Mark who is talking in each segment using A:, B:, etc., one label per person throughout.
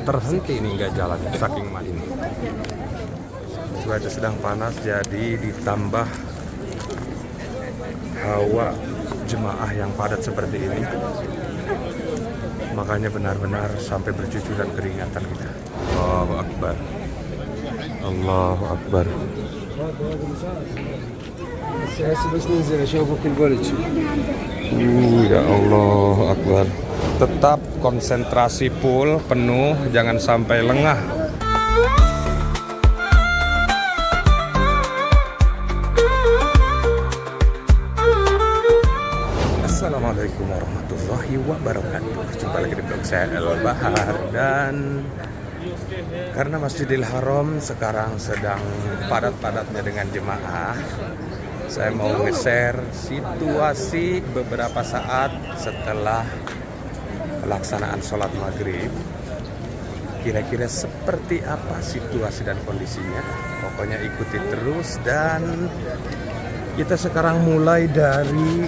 A: terhenti ini nggak jalan saking macet. Cuaca sedang panas, jadi ditambah hawa jemaah yang padat seperti ini, makanya benar-benar sampai bercucuran keringatan kita. Allahu Akbar, Allahu Akbar. Ya Allah Akbar. Tetap konsentrasi full, penuh, jangan sampai lengah. Assalamualaikum warahmatullahi wabarakatuh. Jumpa lagi di blog saya El Bahar. Dan karena Masjidil Haram sekarang sedang padat-padatnya dengan jemaah, saya mau nge-share situasi beberapa saat setelah pelaksanaan sholat maghrib. Kira-kira seperti apa situasi dan kondisinya? Pokoknya ikuti terus. Dan kita sekarang mulai dari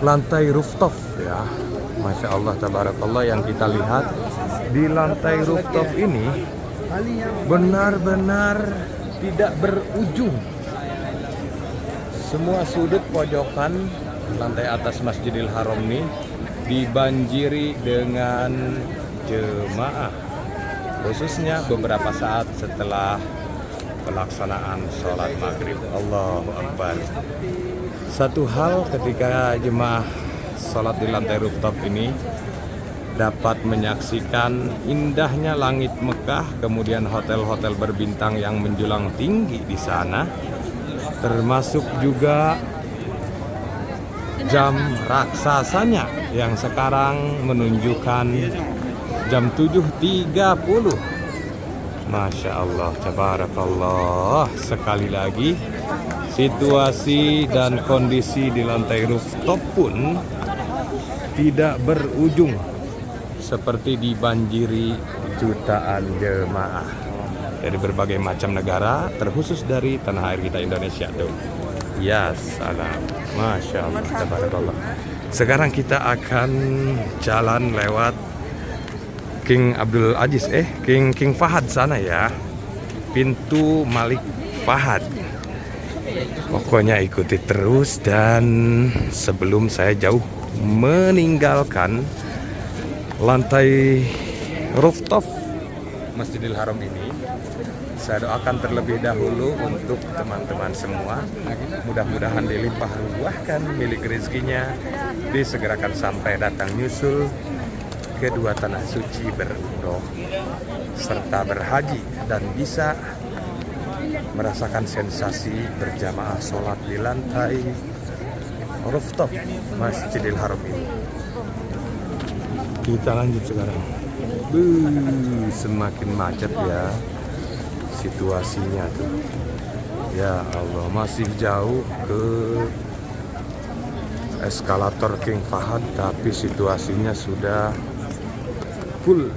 A: lantai rooftop ya. Masya Allah, tabarakallah, yang kita lihat di lantai rooftop ini benar-benar tidak berujung. Semua sudut pojokan lantai atas Masjidil Haram ini dibanjiri dengan jemaah, khususnya beberapa saat setelah pelaksanaan sholat maghrib. Allahu Akbar. Satu hal ketika jemaah sholat di lantai rooftop ini dapat menyaksikan indahnya langit Mekah, kemudian hotel-hotel berbintang yang menjulang tinggi di sana, termasuk juga jam raksasanya yang sekarang menunjukkan jam 7.30. Masya Allah, tabarakallah. Sekali lagi, situasi dan kondisi di lantai rooftop pun tidak berujung, seperti dibanjiri jutaan jemaah dari berbagai macam negara, terkhusus dari tanah air kita Indonesia tuh. Ya salam, Masya Allah, tabarakallah. Sekarang kita akan jalan lewat King Abdul Aziz, King Fahad sana ya, pintu Malik Fahad. Pokoknya ikuti terus. Dan sebelum saya jauh meninggalkan lantai rooftop Masjidil Haram ini, saya doakan terlebih dahulu untuk teman-teman semua, mudah-mudahan dilimpah ruahkan milik rezekinya, disegerakan sampai datang nyusul kedua tanah suci berumroh serta berhaji, dan bisa merasakan sensasi berjamaah sholat di lantai rooftop Masjidil Haram ini. Kita lanjut sekarang. Semakin macet ya situasinya tuh. Ya Allah, masih jauh ke eskalator King Fahad, tapi situasinya sudah full.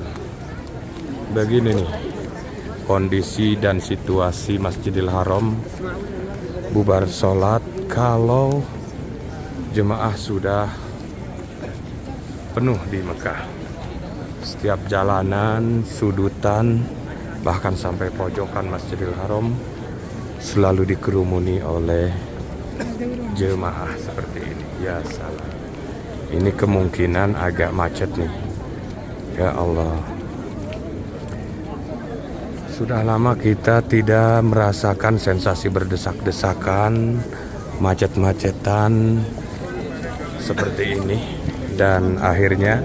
A: Begini nih kondisi dan situasi Masjidil Haram bubar sholat kalau jemaah sudah penuh di Mekah. Setiap jalanan, sudutan, bahkan sampai pojokan Masjidil Haram selalu dikerumuni oleh jemaah seperti ini. Ya salam. Ini kemungkinan agak macet nih. Ya Allah. Sudah lama kita tidak merasakan sensasi berdesak-desakan, macet-macetan seperti ini. Dan akhirnya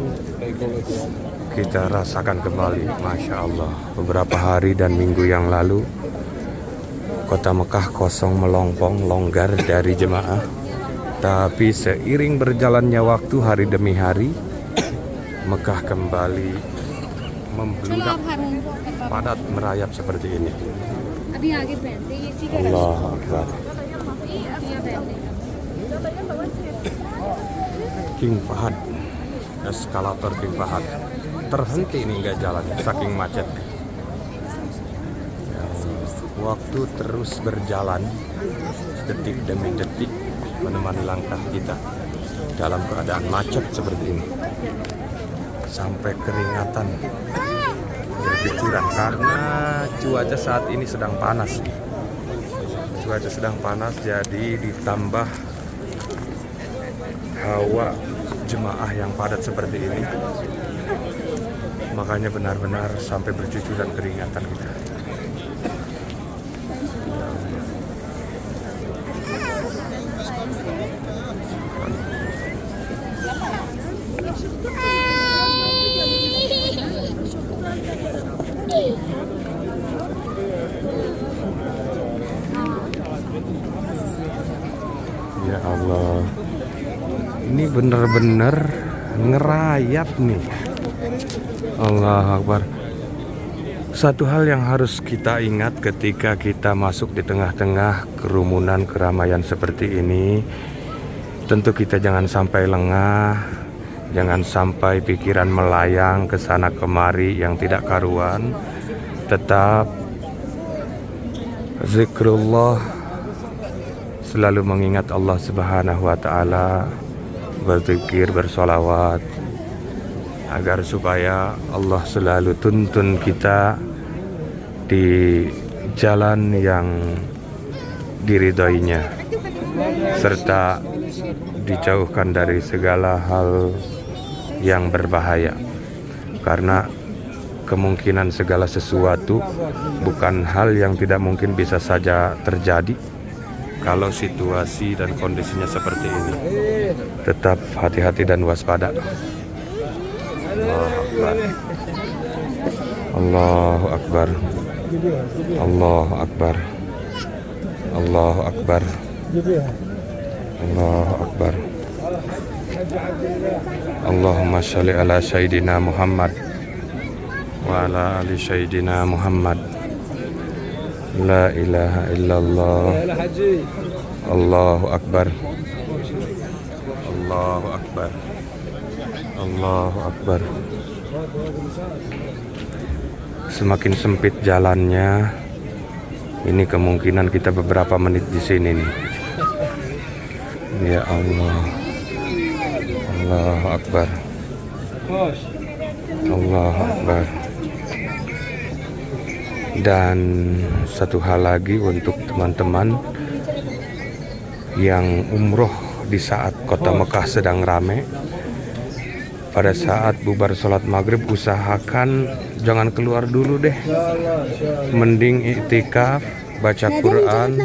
A: kita rasakan kembali. Masya Allah. Beberapa hari dan minggu yang lalu kota Mekah kosong melompong, longgar dari jemaah. Tapi seiring berjalannya waktu, hari demi hari, Mekah kembali membludak, padat merayap seperti ini. Allah Akbar. King Fahad, eskalator King Fahad terhenti ini nggak jalan saking macet. Waktu terus berjalan detik demi detik menemani langkah kita dalam keadaan macet seperti ini, sampai keringatan bercucuran karena cuaca saat ini sedang panas. Cuaca sedang panas, jadi ditambah hawa jemaah yang padat seperti ini, makanya benar-benar sampai bercucuran keringatan kita. Ya Allah, ini bener-bener ngerayap nih. Allah Akbar. Satu hal yang harus kita ingat ketika kita masuk di tengah-tengah kerumunan keramaian seperti ini, tentu kita jangan sampai lengah, jangan sampai pikiran melayang ke sana kemari yang tidak karuan. Tetap zikrullah, selalu mengingat Allah Subhanahu wa Ta'ala, berzikir, bersolawat, agar supaya Allah selalu tuntun kita di jalan yang diridhoinya, serta dijauhkan dari segala hal yang berbahaya. Karena kemungkinan segala sesuatu bukan hal yang tidak mungkin, bisa saja terjadi kalau situasi dan kondisinya seperti ini. Tetap hati-hati dan waspada. Allahu Akbar. Allahu Akbar. Allahu Akbar. Allahu Akbar. Allahumma sholli ala sayyidina Muhammad wa ala ali sayyidina Muhammad. La ilaha illallah. Allahu Akbar. Allahu Akbar. Allahu Akbar. Semakin sempit jalannya, ini kemungkinan kita beberapa menit di sini nih. Ya Allah. Allahu Akbar. Allahu Akbar. Dan satu hal lagi untuk teman-teman yang umroh di saat kota Mekah sedang ramai, pada saat bubar sholat maghrib usahakan jangan keluar dulu deh, mending iktikaf, baca Quran,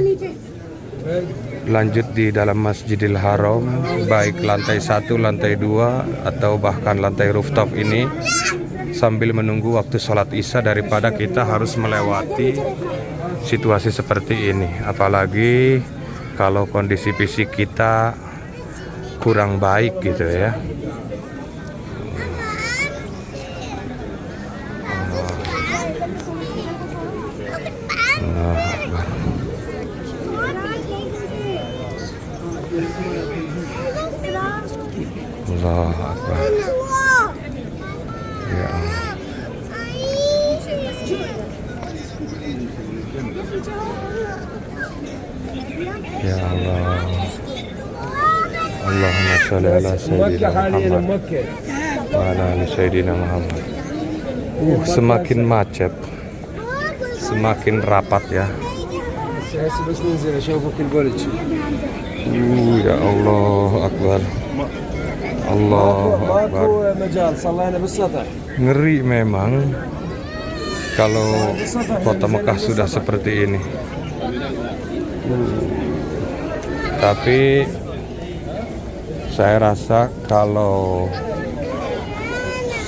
A: lanjut di dalam Masjidil Haram, baik lantai 1, lantai 2, atau bahkan lantai rooftop ini, sambil menunggu waktu sholat isya, daripada kita harus melewati situasi seperti ini. Apalagi kalau kondisi fisik kita kurang baik gitu ya. Allahu Akbar. Ya Allah. Ya Allah. Allahumma sholli ala sayyidina Muhammad wa ala ali sayyidina Muhammad. Semakin macet, semakin rapat ya. Ya Allah Akbar. Allahu Akbar. Ngeri memang kalau kota Mekah sudah seperti ini. Tapi saya rasa kalau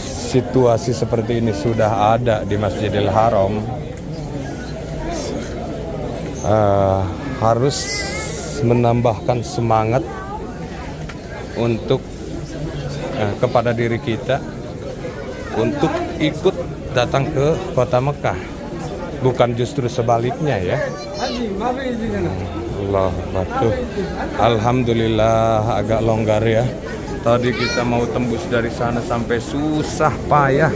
A: situasi seperti ini sudah ada di Masjidil Haram, harus menambahkan semangat untuk kepada diri kita untuk ikut datang ke kota Mekah, bukan justru sebaliknya ya. Allah batu. Alhamdulillah agak longgar ya. Tadi kita mau tembus dari sana sampai susah payah.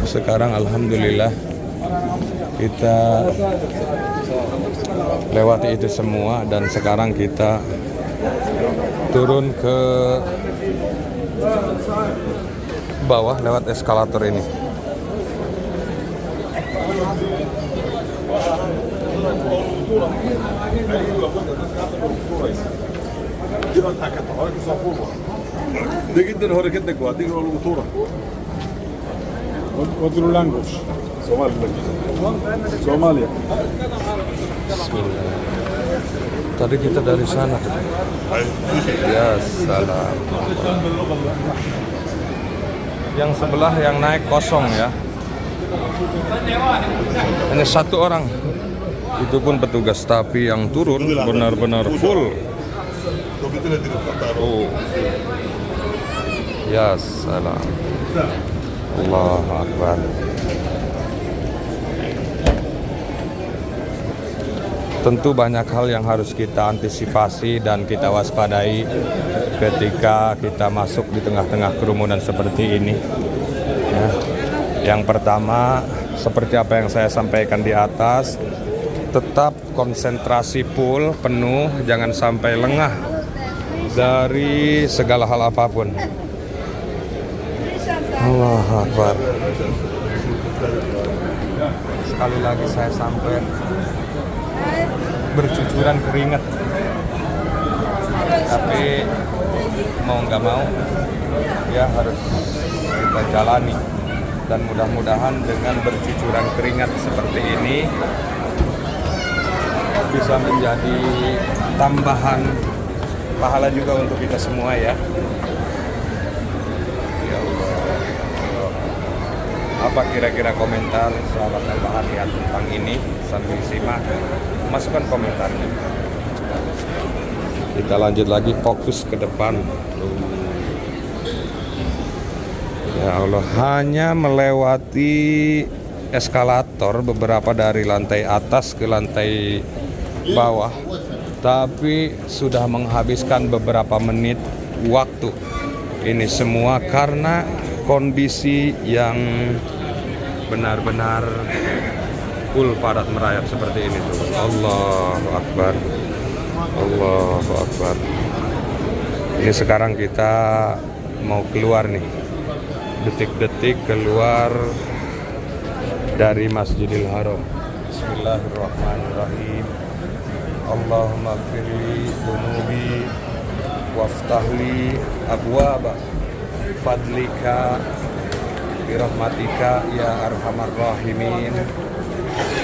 A: Sekarang alhamdulillah kita lewati itu semua, dan sekarang kita turun ke bawah lewat eskalator ini.
B: Somalia.
A: Bismillah. Tadi kita dari sana. Ya salam. Yang sebelah yang naik kosong ya. Hanya satu orang. Itu pun petugas, tapi yang turun benar-benar full. Oh. Ya salam. Allahu Akbar. Tentu banyak hal yang harus kita antisipasi dan kita waspadai ketika kita masuk di tengah-tengah kerumunan seperti ini. Ya. Yang pertama, seperti apa yang saya sampaikan di atas, tetap konsentrasi full, penuh, jangan sampai lengah dari segala hal apapun. Allahu Akbar. Sekali lagi saya sampai bercucuran keringat, tapi mau nggak mau ya harus kita jalani, dan mudah-mudahan dengan bercucuran keringat seperti ini bisa menjadi tambahan pahala juga untuk kita semua ya. Ya Allah. Apa kira-kira komentar sahabat Al-Bahariah tentang ini? Sambil simak, masukkan komentarnya. Kita lanjut lagi, fokus ke depan. Ya Allah, hanya melewati eskalator beberapa dari lantai atas ke lantai bawah, tapi sudah menghabiskan beberapa menit waktu. Ini semua karena kondisi yang benar-benar full padat merayap seperti ini tuh. Allahu Akbar. Allahu Akbar. Ini sekarang kita mau keluar nih. Detik-detik keluar dari Masjidil Haram. Bismillahirrahmanirrahim. Allahumma firli dunubi waftahli abwaba fadlika birahmatika ya arhamar rahimin.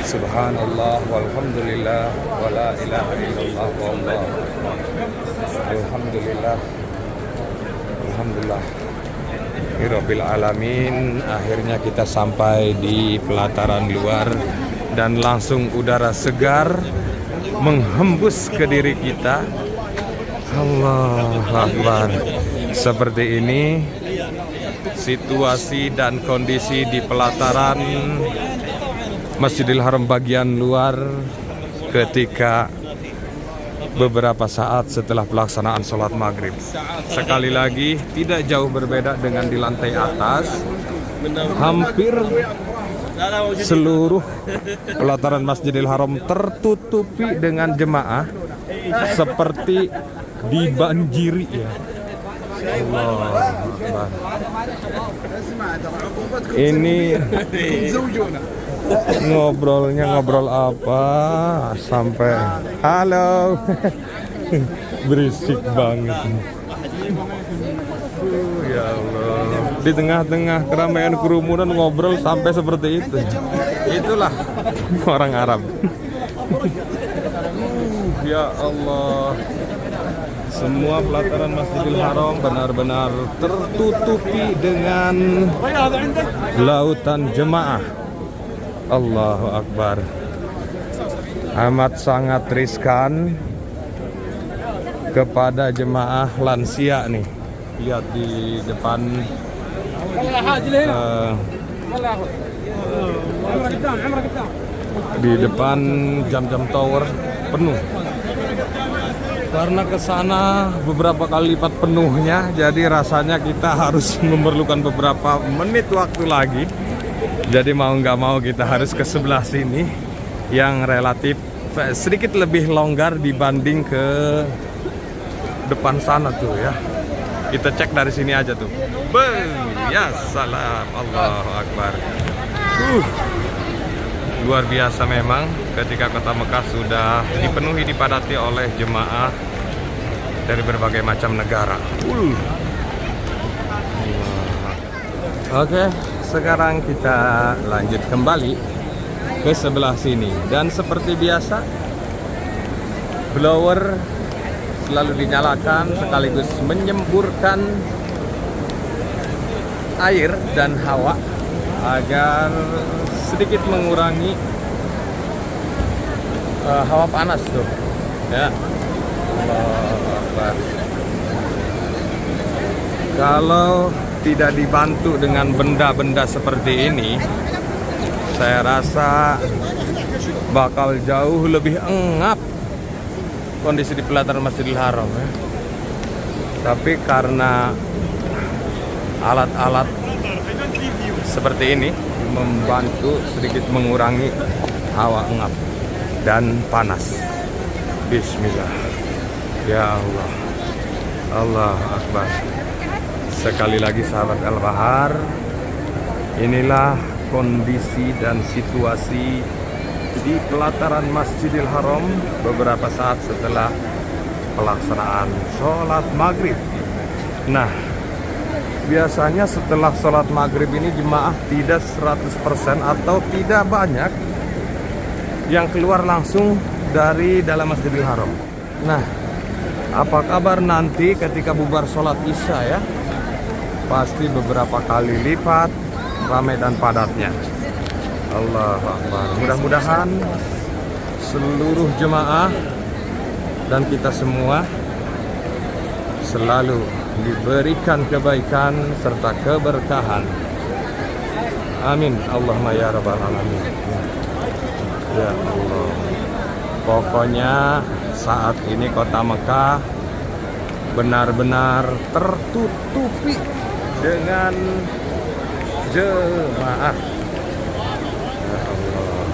A: Subhanallah walhamdulillah wala ilaha illallah wallahu akbar. Alhamdulillah. Alhamdulillah. Rabbil alamin. Akhirnya kita sampai di pelataran luar dan langsung udara segar menghembus ke diri kita. Allahu Akbar. Seperti ini situasi dan kondisi di pelataran Masjidil Haram bagian luar ketika beberapa saat setelah pelaksanaan sholat maghrib. Sekali lagi tidak jauh berbeda dengan di lantai atas. Hampir seluruh pelataran Masjidil Haram tertutupi dengan jemaah seperti dibanjiri ya. Allah. Ini ngobrol apa sampai halo. Berisik banget. Ya Allah. Di tengah-tengah keramaian kerumunan ngobrol sampai seperti itu. Itulah orang Arab. Ya Allah. Semua pelataran Masjidil Haram benar-benar tertutupi dengan lautan jemaah. Allahu Akbar. Amat sangat riskan kepada jemaah lansia nih. Lihat di depan jam-jam tower penuh. Karena ke sana beberapa kali lipat penuhnya, jadi rasanya kita harus memerlukan beberapa menit waktu lagi. Jadi mau nggak mau kita harus ke sebelah sini yang relatif sedikit lebih longgar dibanding ke depan sana tuh ya. Kita cek dari sini aja tuh. Ya salam, Allahu Akbar. luar biasa memang ketika kota Mekah sudah dipenuhi dipadati oleh jemaah dari berbagai macam negara. Oke, sekarang kita lanjut kembali ke sebelah sini. Dan seperti biasa, blower selalu dinyalakan sekaligus menyemburkan air dan hawa agar sedikit mengurangi hawa panas tuh ya. Kalau tidak dibantu dengan benda-benda seperti ini, saya rasa bakal jauh lebih engap kondisi di pelataran Masjidil Haram ya. Tapi karena alat-alat seperti ini membantu sedikit mengurangi hawa engap dan panas. Bismillah. Ya Allah. Allah Akbar. Sekali lagi sahabat Al-Bahar, inilah kondisi dan situasi di pelataran Masjidil Haram beberapa saat setelah pelaksanaan sholat maghrib. Nah, biasanya setelah sholat maghrib ini jemaah tidak 100% atau tidak banyak yang keluar langsung dari dalam Masjidil Haram. Nah, apa kabar nanti ketika bubar sholat isya ya? Pasti beberapa kali lipat ramai dan padatnya. Allahu Akbar. Mudah-mudahan seluruh jemaah dan kita semua selalu diberikan kebaikan serta keberkahan. Amin. Allahumma ya rabbal alamin. Ya Allah. Pokoknya saat ini kota Mekah benar-benar tertutupi dengan jemaah. Ya Allah.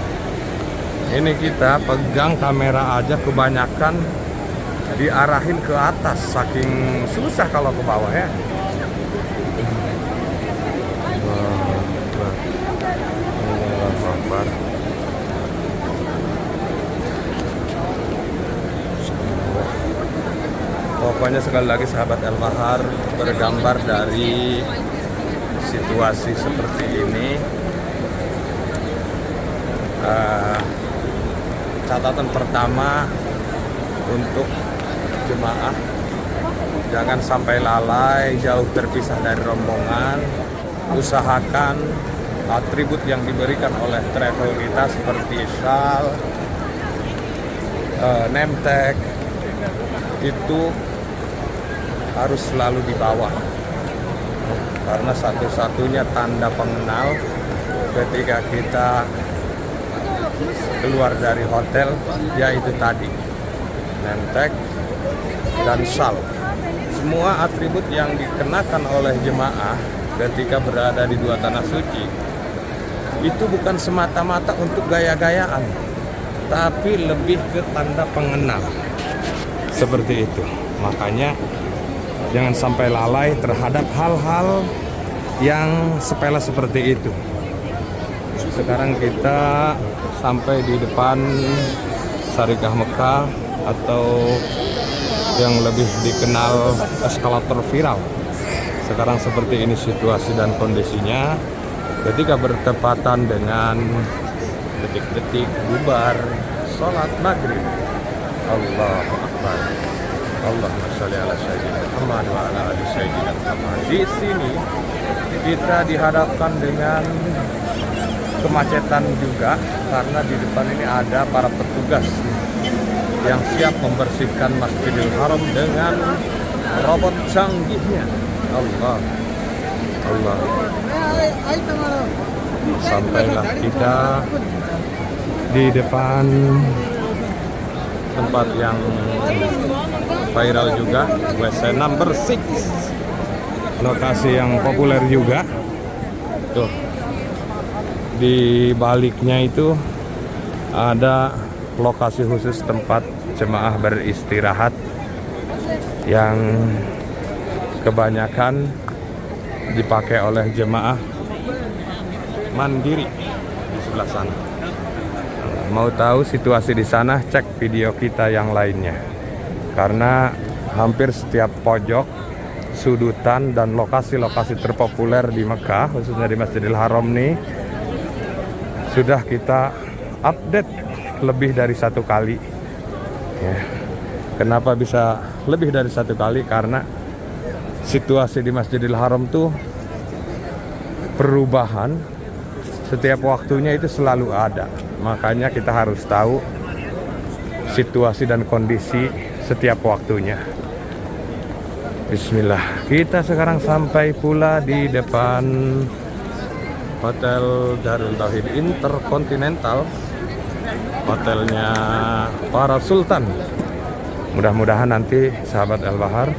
A: Ini kita pegang kamera aja kebanyakan diarahin ke atas, saking susah kalau ke bawah ya. Allahu Akbar. Pokoknya sekali lagi sahabat Al-Bahar bergambar dari situasi seperti ini. Catatan pertama untuk jemaah, jangan sampai lalai jauh terpisah dari rombongan. Usahakan atribut yang diberikan oleh travel kita seperti shal, name tag itu harus selalu dibawa, karena satu-satunya tanda pengenal ketika kita keluar dari hotel yaitu tadi name tag dan shal. Semua atribut yang dikenakan oleh jemaah ketika berada di dua tanah suci itu bukan semata-mata untuk gaya-gayaan, tapi lebih ke tanda pengenal. Seperti itu. Makanya jangan sampai lalai terhadap hal-hal yang sepele seperti itu. Sekarang kita sampai di depan Syarikah Mekah atau yang lebih dikenal eskalator viral. Sekarang seperti ini situasi dan kondisinya ketika bertepatan dengan detik-detik bubar sholat maghrib. Allahu Akbar. Allahumma sholli ala sayyidina Muhammad wa ala ali sayyidina Muhammad. Di sini kita dihadapkan dengan kemacetan juga karena di depan ini ada para petugas yang siap membersihkan Masjidil Haram dengan robot canggihnya. Allah. Allah. Sampailah kita di depan tempat yang viral juga, WC number 6, lokasi yang populer juga. Tuh, di baliknya itu ada lokasi khusus tempat jemaah beristirahat yang kebanyakan dipakai oleh jemaah mandiri di sebelah sana. mau tahu situasi di sana, cek video kita yang lainnya. Karena hampir setiap pojok, sudutan, dan lokasi-lokasi terpopuler di Mekah, khususnya di Masjidil Haram nih, sudah kita update lebih dari satu kali. Ya. Kenapa bisa lebih dari satu kali? Karena situasi di Masjidil Haram tuh perubahan setiap waktunya itu selalu ada. Makanya kita harus tahu situasi dan kondisi setiap waktunya. Bismillah. Kita sekarang sampai pula di depan Hotel Darul Tauhid Intercontinental, hotelnya para sultan. Mudah-mudahan nanti sahabat Al Bahar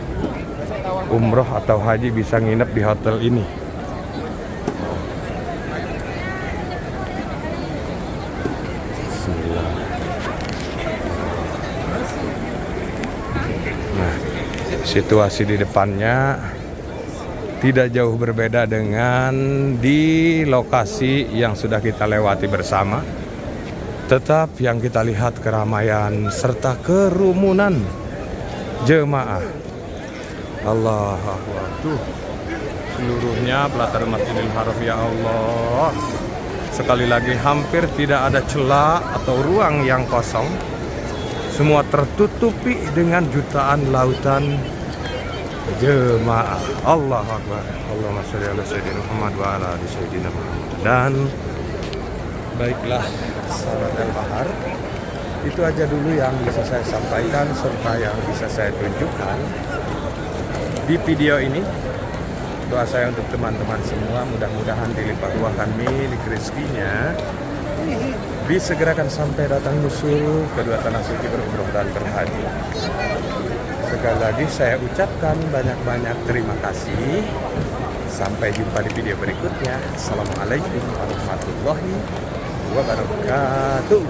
A: umroh atau haji bisa nginep di hotel ini. Bismillah. Nah, situasi di depannya tidak jauh berbeda dengan di lokasi yang sudah kita lewati bersama. Tetap yang kita lihat keramaian serta kerumunan jemaah. Allah Akbar. Tuh, seluruhnya pelataran Masjidil Haram, ya Allah. Sekali lagi hampir tidak ada celah atau ruang yang kosong. Semua tertutupi dengan jutaan lautan jemaah. Allah Akbar. Allahumma sholli ala sayyidina Muhammad wa ala ali sayyidina Muhammad. Dan baiklah sahabat Al Bahar, itu aja dulu yang bisa saya sampaikan serta yang bisa saya tunjukkan di video ini. Doa saya untuk teman-teman semua, mudah-mudahan dilipat ruahkan milik rezekinya, disegerakan sampai datang musuh kedua tanah suci berumroh dan berhaji. Sekali lagi saya ucapkan banyak-banyak terima kasih. Sampai jumpa di video berikutnya. Assalamualaikum warahmatullahi wabarakatuh.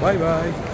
A: Bye bye.